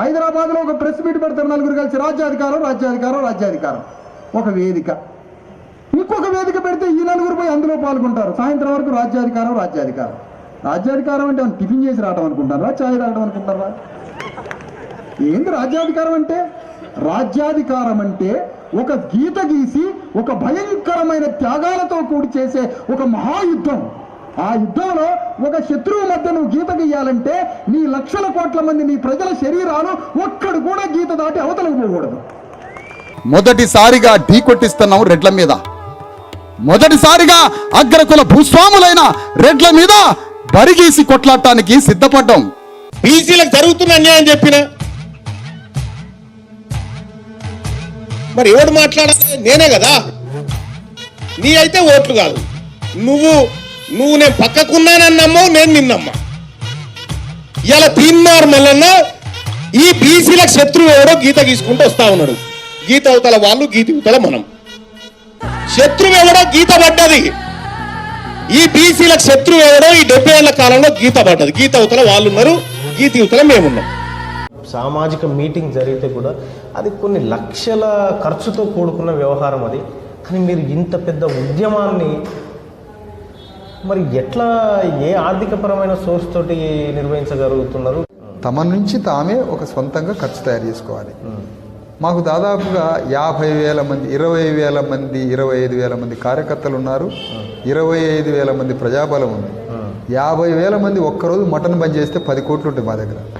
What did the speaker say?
హైదరాబాద్లో ఒక press meet పెడతారు, నలుగురు కలిసి రాజ్యాధికారం రాజ్యాధికారం రాజ్యాధికారం, ఒక వేదిక. ఇంకొక వేదిక పెడితే ఈ నలుగురు పోయి అందులో పాల్గొంటారు. సాయంత్రం వరకు రాజ్యాధికారం రాజ్యాధికారం. రాజ్యాధికారం అంటే టిఫిన్ చేసి రావడం అనుకుంటారా, ఛాయ్ తాగడం అనుకుంటారా? ఏంది రాజ్యాధికారం అంటే? రాజ్యాధికారం అంటే ఒక గీత గీసి ఒక భయంకరమైన త్యాగాలతో కూడి చేసే ఒక మహాయుద్ధం. ఆ యుద్ధంలో ఒక శత్రువు మధ్య నువ్వు గీత గీయాలంటే నీ లక్షల కోట్ల మంది నీ ప్రజల శరీరాలు ఒక్కడు కూడా గీత దాటి అవతలకు పోకూడదు. మొదటిసారిగా ఢీ కొట్టిస్తున్నాం రెడ్ల మీద. మొదటిసారిగా అగ్రకుల భూస్వాములైన రెడ్ల మీద బరిగీసి కొట్లాడటానికి సిద్ధపడ్డాం. బీసీలకు జరుగుతున్న అన్యాయం చెప్పిన మరి ఎవడు మాట్లాడాలి? నేనే కదా. నీ అయితే ఓట్లు కాదు. నువ్వు నేను పక్కకున్నానని నమ్మవు, నేను నిన్నమ్మా. ఇలా తీన్మార్ మల్లన్న ఈ బీసీలకు శత్రువు ఎవడో గీత గీసుకుంటూ వస్తా ఉన్నాడు. గీత అవతల వాళ్ళు, గీత అవతల మనం. శత్రువు ఎవడో గీత పడ్డది. ఈ బీసీలకు శత్రువు ఎవడో ఈ 70 ఏళ్ల కాలంలో గీత పడ్డది. గీత అవతల వాళ్ళు ఉన్నారు, గీత అవతల మేమున్నాం. సామాజిక మీటింగ్ జరిగితే కూడా అది కొన్ని లక్షల ఖర్చుతో కూడుకున్న వ్యవహారం అది. కానీ మీరు ఇంత పెద్ద ఉద్యమాన్ని మరి ఎట్లా, ఏ ఆర్థికపరమైన సోర్స్ తోటి నిర్వహించగలుగుతున్నారు? తమ నుంచి తామే ఒక సొంతంగా ఖర్చు తయారు చేసుకోవాలి. మాకు దాదాపుగా 50,000 మంది, 20,000 మంది, 25,000 మంది కార్యకర్తలు ఉన్నారు. 25,000 మంది ప్రజాబలం ఉంది. 50,000 మంది ఒక్కరోజు మటన్ బంద్ చేస్తే 10 కోట్లు ఉంటాయి మా దగ్గర.